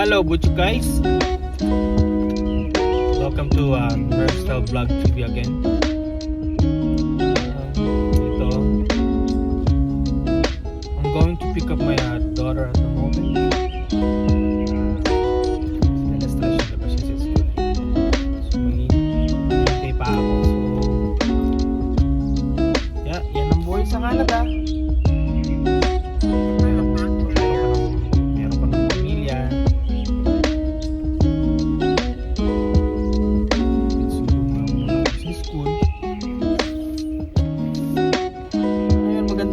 Hello Butch guys, welcome to Merstyle Vlog TV again. Ito, I'm going to pick up my daughter at the moment. Sila-stress na pa siya sa school. So mag-hintay pa ako. So yeah, yan ang buhay sa Canada.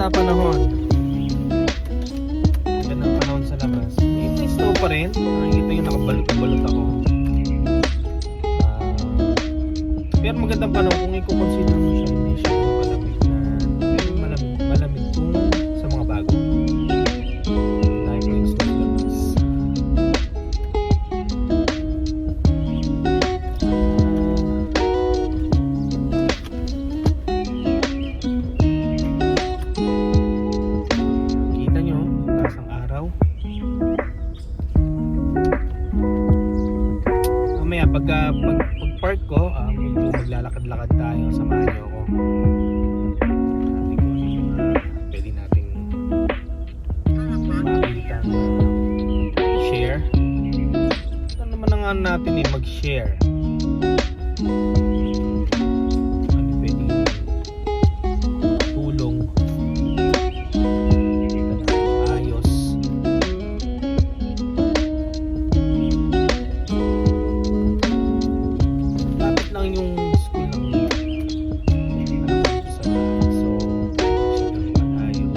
Panahon. Magandang panahon sa labas. May snow pa rin. Nakikita nyo nakabalot-balot ako. Pero magandang panahon kung i-consider mo siya. Hindi siya malamig na. Pero malamig kung sa mga bago. Dahil may snow sa labas. Pag-park ko, medyo maglalakad-lakad tayo. Samahan niyo ako. Sabi ko, pwede nating makita share. Ito naman ang ano natin mag-share. Ano pwede tulong. Ayos. Yung school ng sa so malayo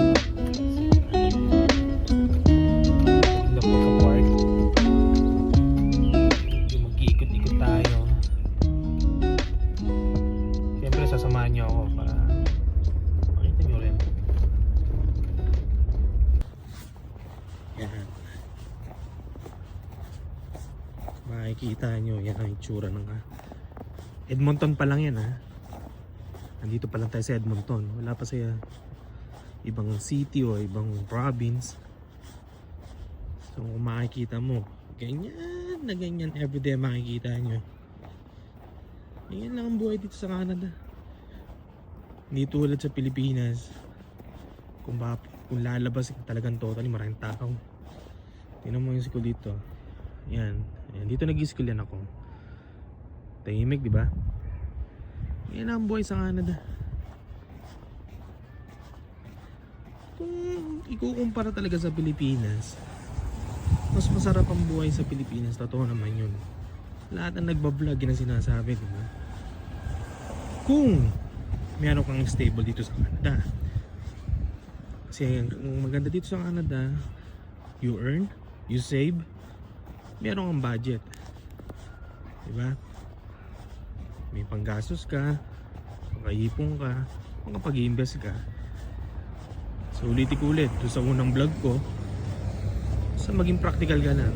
na pagka-park mag-iikot-ikot tayo. Siyempre sasamahan niyo ako para makita niyo rin. Yan, makikita niyo yan ang itsura ng Edmonton pa lang yan ha. Nandito pa lang tayo sa Edmonton. Wala pa sa ibang city o ibang province. So kung makikita mo, ganyan na ganyan everyday makikita nyo. Ganyan lang ang buhay dito sa Canada. Hindi tulad sa Pilipinas. Kung lalabas talagang totally maraming tao. Tingnan mo yung school dito. Yan. Dito nag-i-school yan ako. Tahimik, di ba? Yan ang buhay sa Canada. Kung ikukumpara talaga sa Pilipinas, mas masarap ang buhay sa Pilipinas. Totoo naman yun. Lahat ng nagbablog yun ang sinasabi, di ba? Kung meron kang stable dito sa Canada. Kasi ang maganda dito sa Canada, you earn, you save, meron kang budget. Di ba? May panggastos ka, makaipon ka, makapag-i-invest ka. So ulit-ulit doon sa unang vlog ko, sa maging practical ka lang.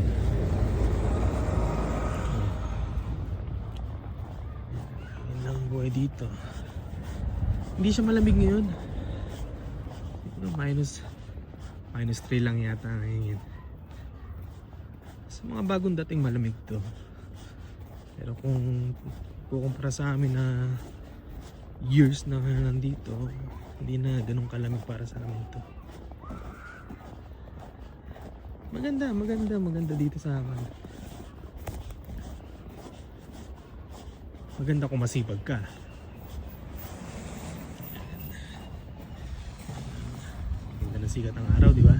Yan lang ang buhay dito. Hindi siya malamig ngayon. Minus 3 lang yata ngayon. Sa mga bagong dating malamig to. Pero kung kukumpara sa amin na years na nandito, hindi na ganun kalamig para sa amin to. Maganda dito sa amin. Maganda kung masipag ka. Ganda na sikat ang araw, di ba?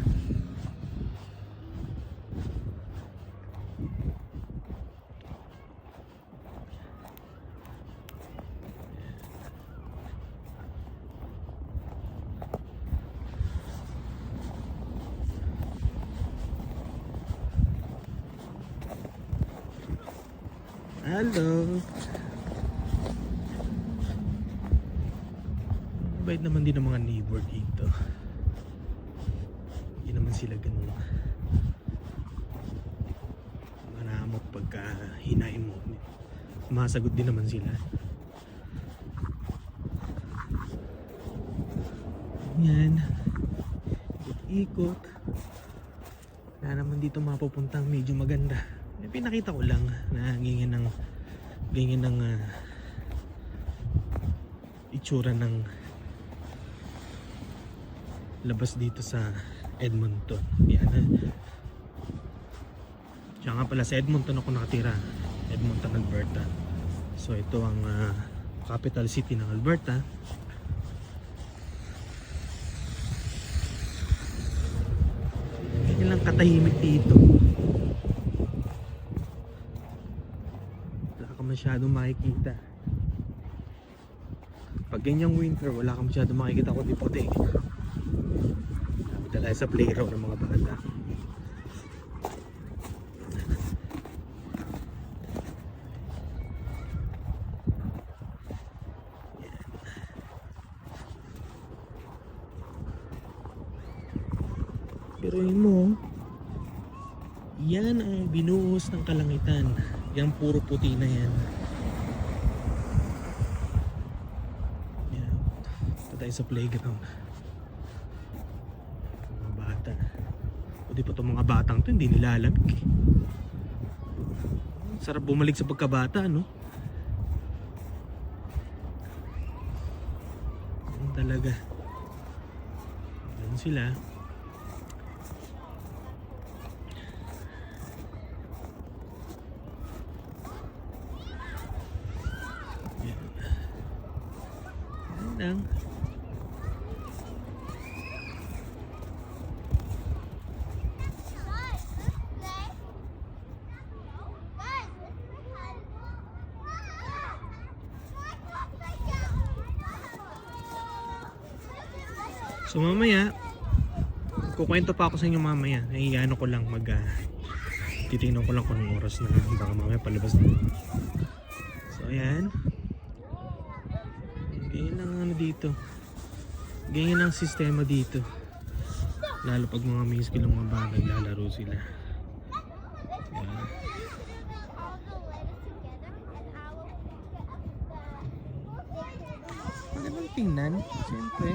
Hello. Bait naman din ng mga neighbor dito. Hindi naman sila ganun manamot pagka hinain mo. Masagot din naman sila. Yan. Ikot. Wala naman dito mapupuntang medyo maganda. Pinakita ko lang na ganyan ng itsura ng labas dito sa Edmonton. Yan. Siya nga pala sa Edmonton ako nakatira. Edmonton, Alberta. So ito ang capital city ng Alberta. Ganyan lang katahimik dito. Wala ka masyadong makikita. Pag ganyang winter, wala ka masyadong makikita kundi puti. Dito tayo sa playground ng mga bata. Pero yun mo, yan ang binuhos ng kalangitan. Yan puro puti na yan. Yan. Ito tayo sa playground. Mga bata. O di pa itong mga batang to, hindi nilalamig. Sarap bumalik sa pagkabata, no? Yan talaga. Yan sila. Lang. So mamaya kukwento pa ako sa inyo mamaya. Ay ano ko lang titingnan ko lang kung anong oras na baka mamaya palabas na. So ayan. Ganyan ang ano dito. Ganyan ang sistema dito. Lalo pag mga miskil ng mga bata, naglalaro sila. Yan. Magandang tingnan. Siyempre.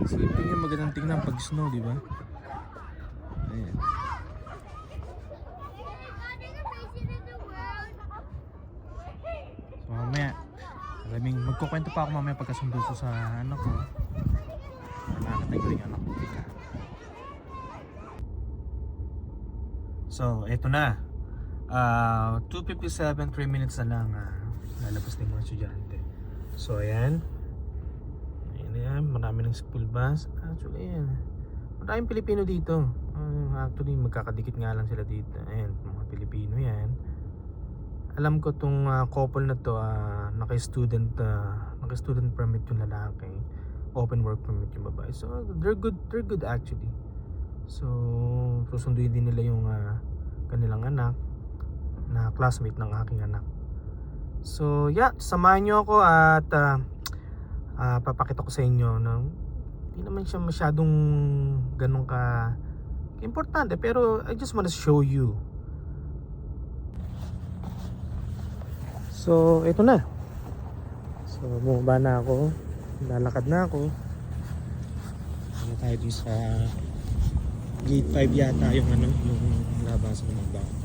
Siyempre yung magandang tingnan pag snow, di ba? Ayan. So mamaya magkukwento pa ako mamaya pagkasundo ko sa anak ko. Nakakatay ko yung anak ko. So, eto na. 2:57, 3 minutes na lang lalabas na yung mga estudyante. So, ayan. Ayan, marami ng school bus. Actually, ayan. Maraming Pilipino dito. Actually, magkakadikit nga lang sila dito. Ayan, mga Pilipino yan. Alam ko tong couple na to naka-student permit yung lalaki, open work permit yung babae. So they're good actually. So susunduin din nila yung kanilang anak na classmate ng aking anak. So yeah, samahan nyo ako at papakita ko sa inyo na hindi naman siya masyadong ganun ka importante, pero I just wanna show you. So, ito na. So, bumaba na ako. Lalakad na ako. Ano tayo dito sa gate 5 yata yung labas ng mga bata.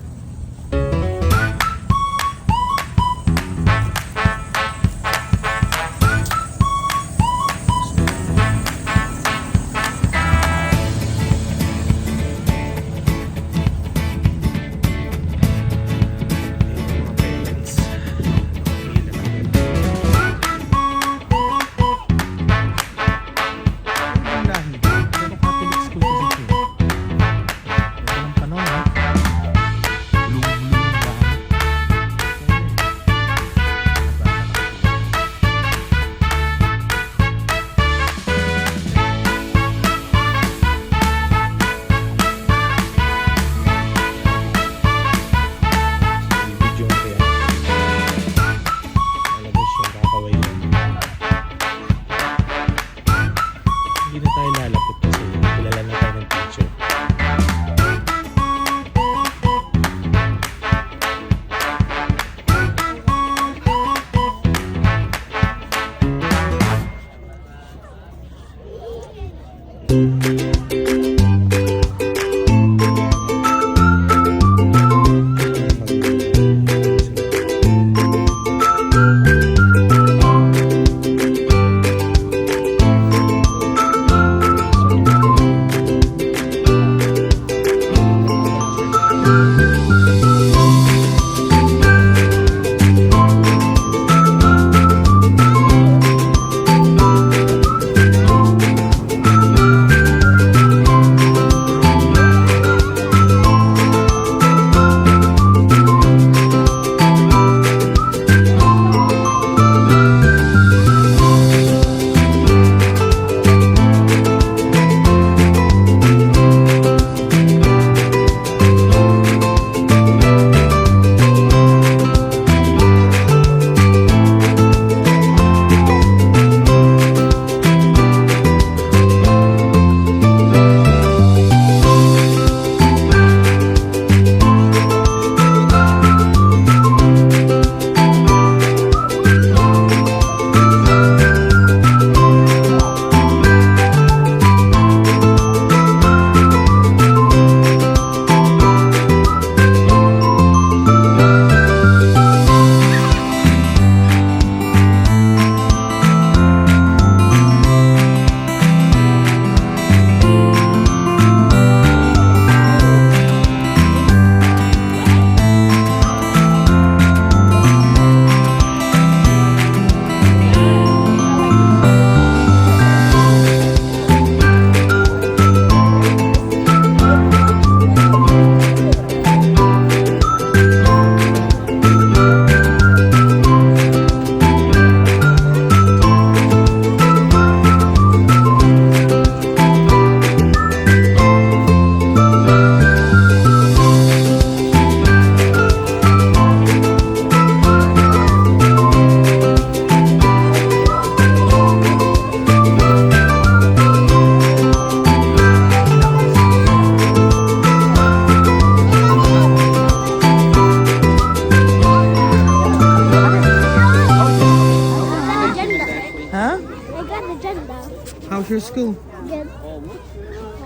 your school? Good.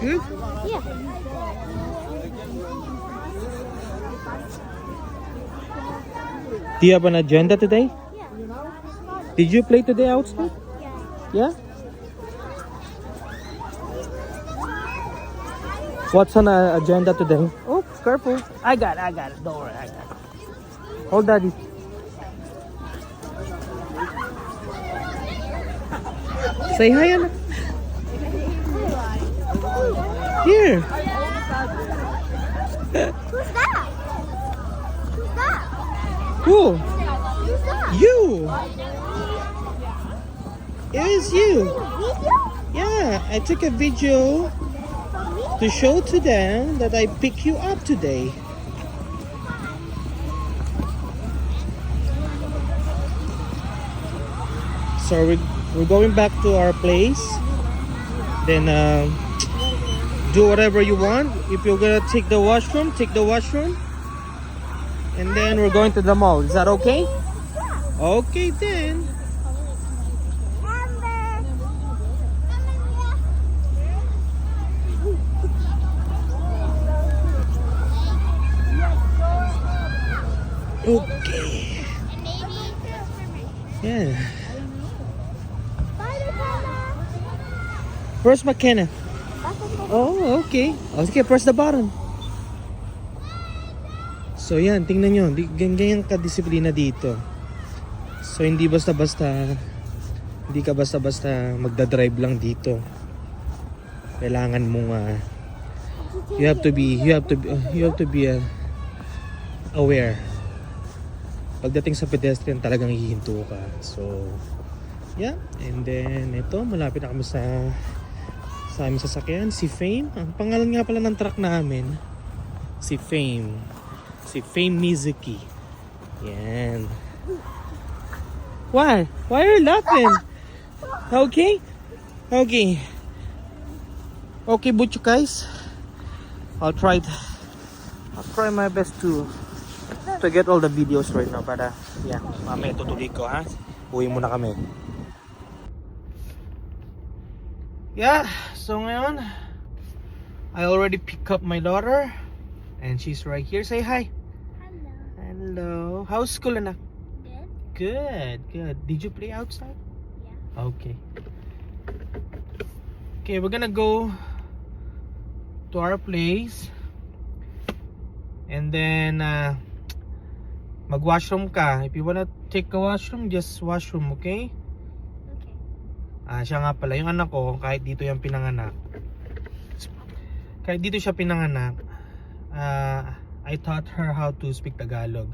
Good? Yeah. Do you have an agenda today? Yeah. Did you play today outside? Yeah. Yeah? What's on the agenda today? Oh, careful. I got it. Don't worry, I got it. Hold daddy. Say hi, Anna. Here. Who's that? Who's that? Who? Who's that? You. It is you. Video? Yeah, I took a video to show to them that I pick you up today. So we're going back to our place. Then do whatever you want. If you're gonna take the washroom, take the washroom. And then we're going to the mall. Is that okay? Okay then. Okay. Yeah. Where's McKenna? Oh, okay. Okay, press the button. So yan, tingnan nyo. Ganyan ka-disiplina dito. So hindi basta-basta, hindi ka basta-basta magdadrive lang dito. Kailangan mong you have to be aware. Pagdating sa pedestrian talagang hihinto ka. So yeah, and then ito malapit na kami sa aming sasakyan, si Fame. Ang pangalan nga pala ng truck namin, si Fame. Si Fame Mizuki. Yan. Why? Why are you laughing? Okay? Okay. Okay, butcho guys. I'll try my best to get all the videos right now. Para, yeah, mamaya tutuloy ko ha. Uwi muna kami. Yeah, so ngayon, I already pick up my daughter. And she's right here. Say hi. Hello. Hello. How's school, anak? Good. Good. Did you play outside? Yeah. Okay. Okay, we're gonna go to our place. And then, mag-washroom ka. If you wanna take a washroom, just washroom, okay? Okay. Siya nga pala, yung anak ko, kahit dito yung pinanganak. Kahit dito siya pinanganak, I taught her how to speak Tagalog.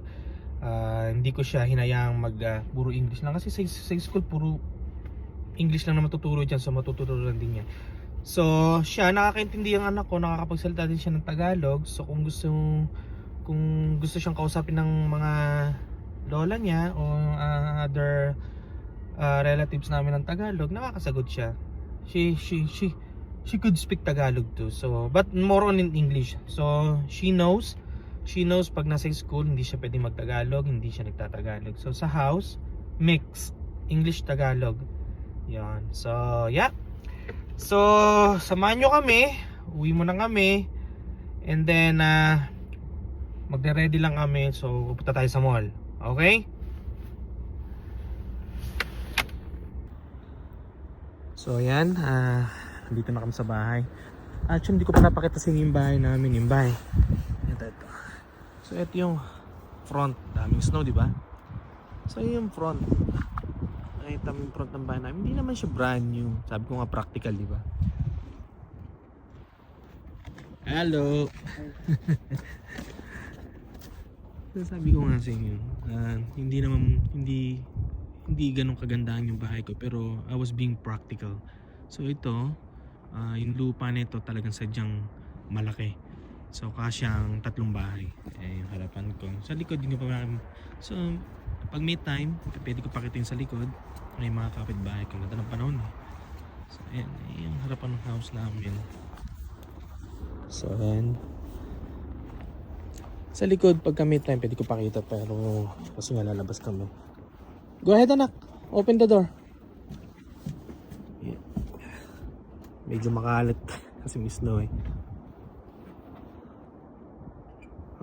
Hindi ko siya hinayaang puro English lang kasi sa school puro English lang na matuturo dyan, so matututunan din niya. So siya, nakakaintindi ang anak ko, nakakapagsalita din siya ng Tagalog. So kung gusto siyang kausapin ng mga lola niya o other relatives namin ng Tagalog, nakakasagot siya. She could speak Tagalog too. So, but more on in English. So, she knows pag nasa school, hindi siya pwedeng mag-Tagalog, hindi siya nagtatagalog. So, sa house, mix English-Tagalog. Yan. So, yeah. So, samahan nyo kami. Uwi muna kami. And then, magre-ready lang kami. So, pupunta tayo sa mall. Okay? So, yan. Dito na kami sa bahay. Actually, hindi ko pa napakita sa inyo yung bahay namin. Yung bahay. Ito. So, ito yung front. Daming snow, di ba? So, yung front. Nakita mo yung front ng bahay namin. Hindi naman siya brand new. Sabi ko nga practical, di ba? Hello! So, sabi ko nga sa inyo, hindi ganun kagandahan yung bahay ko. Pero, I was being practical. So, ito, yung lupa nito talagang sadyang malaki. So kasyang 3 bahay. Yung harapan ko. Sa likod hindi ko pa. So pag may time, pwede ko pakita yung sa likod. May mga kapitbahay ko. Ganda ng panahon eh. So ayan, yung harapan ng house namin. So ayan. Sa likod pag may time pwede ko pakita, pero kasi nga lalabas kami. Go ahead anak. Open the door. Medyo makalat kasi may snow eh.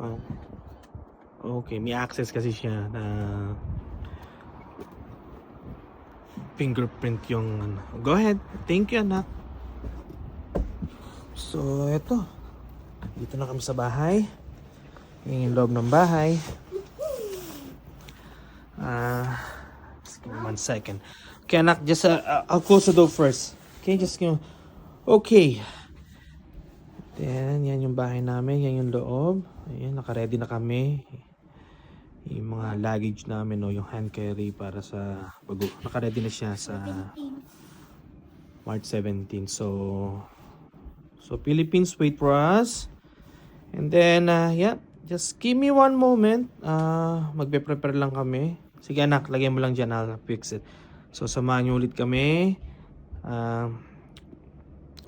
Oh. Okay, may access kasi siya na fingerprint yung ano. Go ahead. Thank you, anak. So, eto. Dito na kami sa bahay. Yung loob ng bahay. Just give me 1 second. Okay, anak, just I'll close the door first. Okay, just give me... Okay. Then, yan yung bahay namin. Yan yung loob. Ayan, naka-ready na kami. Yung mga luggage namin, no, yung hand carry para sa bago. Naka-ready na siya sa March 17. So Philippines wait for us. And then, yeah, just give me 1 moment. Magpe-prepare lang kami. Sige anak, lagay mo lang dyan. I'll fix it. So, samahan nyo ulit kami.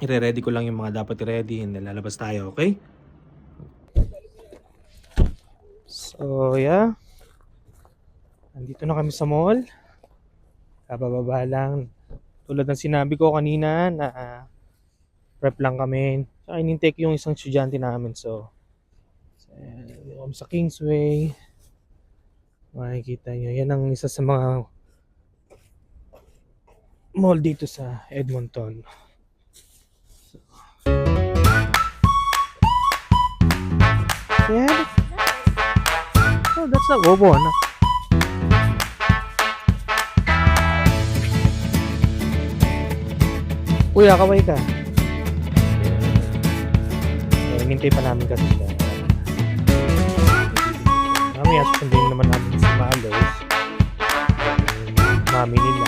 I-ready ko lang yung mga dapat i-ready and then lalabas tayo, okay? So, yeah. Nandito na kami sa mall. Kabababa lang. Tulad ng sinabi ko kanina na prep lang kami. Saka in-intake yung isang estudyante namin. So kami sa Kingsway. Makikita nyo. Yan ang isa sa mga mall dito sa Edmonton. Yeah. Oh, that's not Wobo, no? Kuya, kaway ka. Hinintay pa namin kasi siya. Mamaya susundin naman namin si Malos. Mami nila.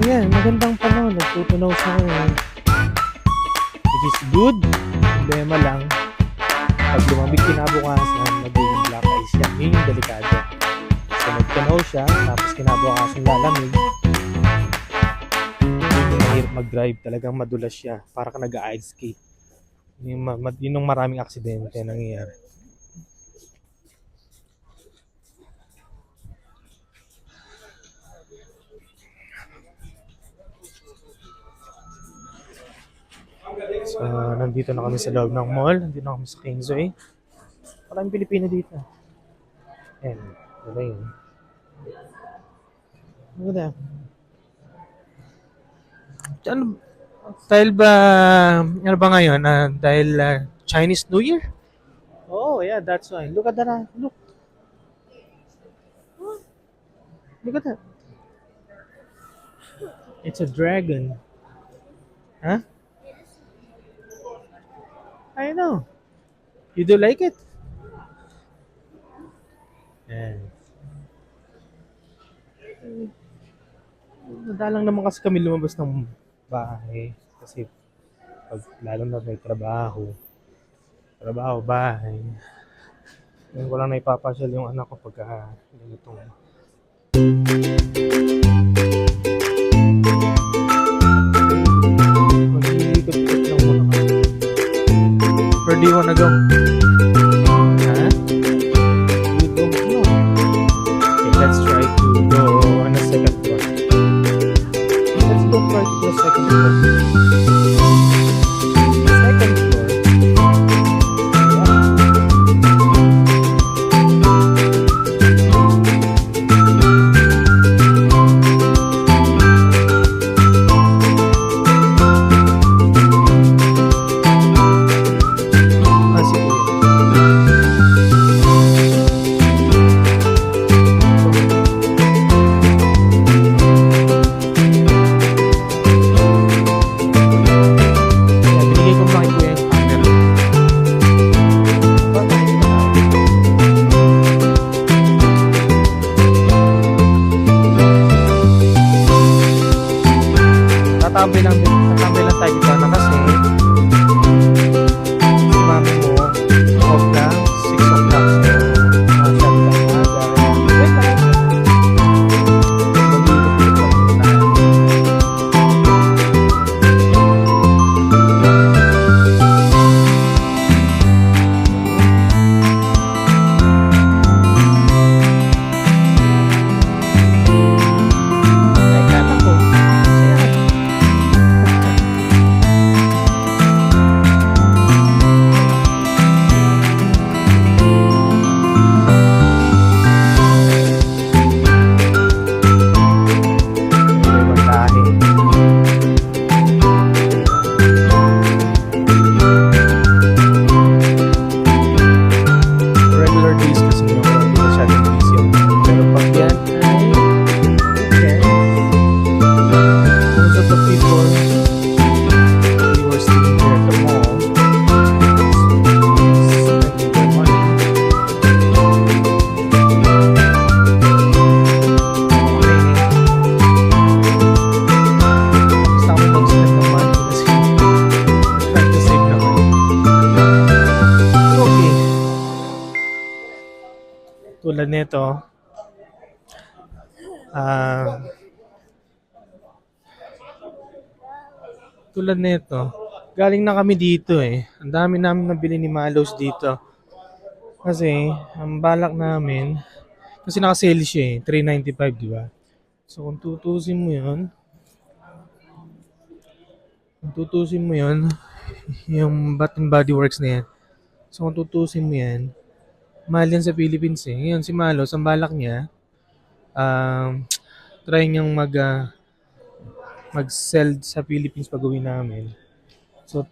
Ayan, magandang panahon. Nagtutunaw siya ngayon. Which is good. Problema lang. Pag lumamig kinabukasan, magiging black ice yan. Yun yung delikado. So nagtunaw siya, tapos kinabukasan lalamig. Yun yung mahirap mag-drive. Talagang madulas siya. Para ka nag-ice skate. Yun yung maraming aksidente nangyayari. So, nandito na kami sa loob ng mall. Nandito na kami sa Kingsway. Maraming Pilipino dito. Ayan. Diba yun? Look at that. Dahil ba, ano ba ngayon? Dahil Chinese New Year? Oh, yeah, that's why. Look at that. Look. Look at that. It's a dragon. Huh? I know. You do like it? Yan. Madalang naman kasi kami lumabas ng bahay. Kasi pag lalo na may trabaho, bahay. Ngayon ko lang naipapasyal yung anak ko pagka ganitong mag-iikot-ikot lang muna kami. Where do you wanna go? Huh? You don't know. Okay, let's try to go on the second floor. Let's go try to the second floor. Second floor. Tatambay lang tayo dito na kasi si mami mo off lang 6 o'clock so Tulad nito, ah, tulad nito, galing na kami dito eh. Ang dami namin nabili ni Malos dito. Kasi, ang balak namin, kasi naka-sale siya eh, 395, di ba? So, kung tutusin mo yun, yung Bath and Body Works na yan. So, kung tutusin mo yan, mahal yan sa Philippines eh. Ngayon, si Malos, ang balak niya, try niyang mag-sell sa Philippines pag uwi namin. So,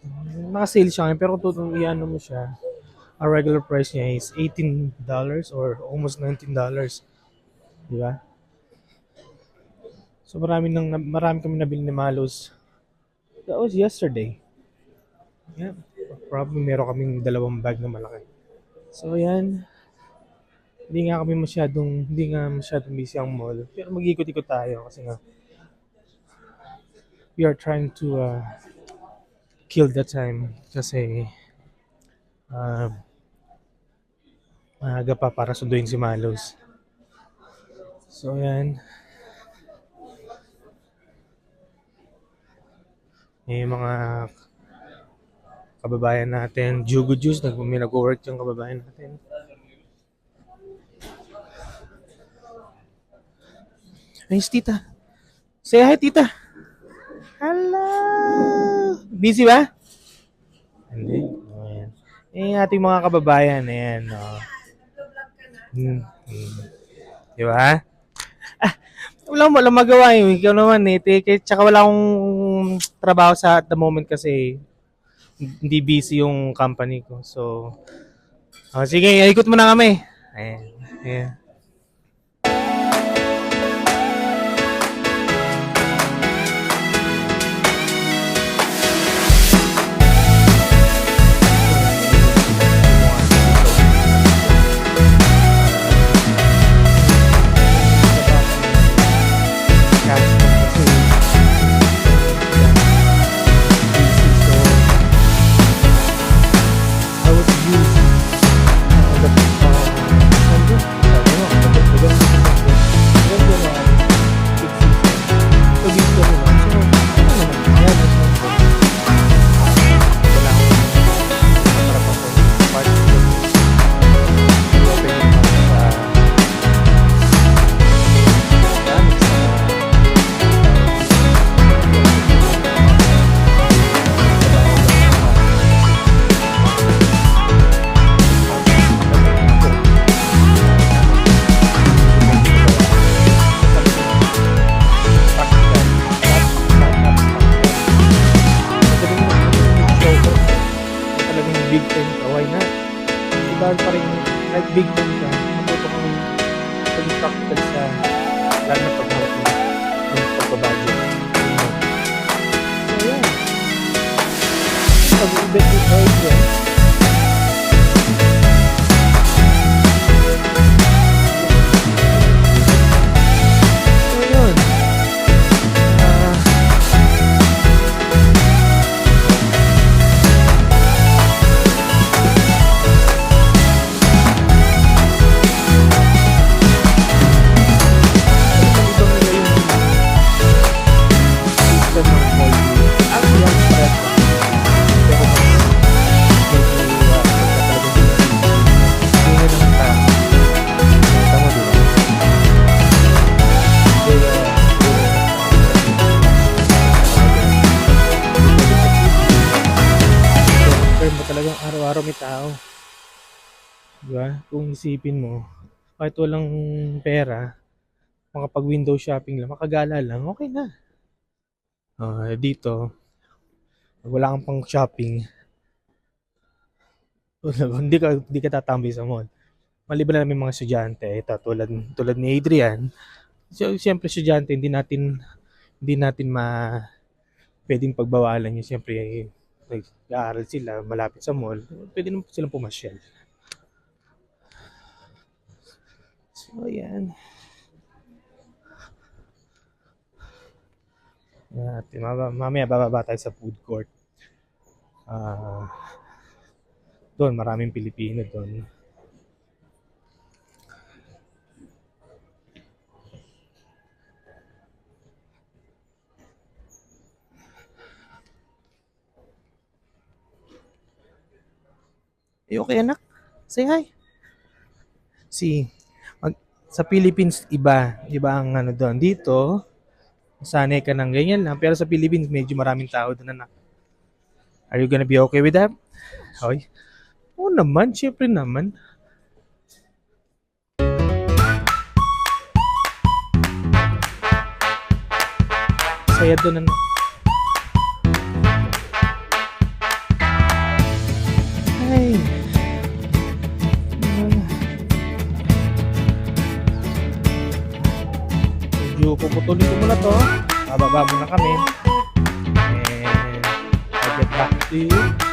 naka-sale siya ngayon, pero kung iano mo siya, ang regular price niya is $18 or almost $19. Di ba? So, marami kami nabili ni Malos. That was yesterday. Yeah. Probably meron kaming 2 bag na malaki. So, yan. Hindi nga masyadong busy ang mall. Pero mag-ikot-ikot tayo kasi nga, we are trying to kill the time kasi uh, maaga pa para sunduin si Malos. So, yan. May mga kababayan natin, Jugo Juice, may nag-work yung kababayan natin. Ayos, tita. Say hi, tita. Hello! Busy ba? Hindi. Oh, yan. Ating mga kababayan, ayan. Oh. Di ba? Wala magawa eh. Ikaw naman eh. Tsaka wala akong trabaho at the moment kasi hindi busy yung company ko. So, sige, ikot mo na kami. Ayan. Ayan. Big time ka, why not? Dahil pa rin, kahit big time ka, matuto kang maging practical sa lalo na pagharap mo ng pagbabudget. So, yan. Pag-invest with Royce yan. So, yun. Talagang araw-araw may tao. Diba? Kung isipin mo, kahit walang pera, makapag window shopping lang, makagala lang, okay na. Dito, pag wala kang pang shopping, hindi ka tatambay sa mall. Maliban na namin mga estudyante, ito, tulad ni Adrian. So, siyempre estudyante, hindi natin pwedeng pagbawalan yun. Siyempre, nag-aaral sila malapit sa mall, pwede naman silang pumasyal. So, yan. At mamaya bababa tayo sa food court. Doon, maraming Pilipino doon. Okay, anak. Say hi. Sa Philippines, iba ang ano doon. Dito, sanay ka ng ganyan lang. Pero sa Philippines, medyo maraming tao doon, anak. Are you gonna be okay with that? Okay. Oo naman, syempre naman. Saya doon, anak. Ay. Medyo puputulin ko muna to. Bababa muna kami. And I'll get back to you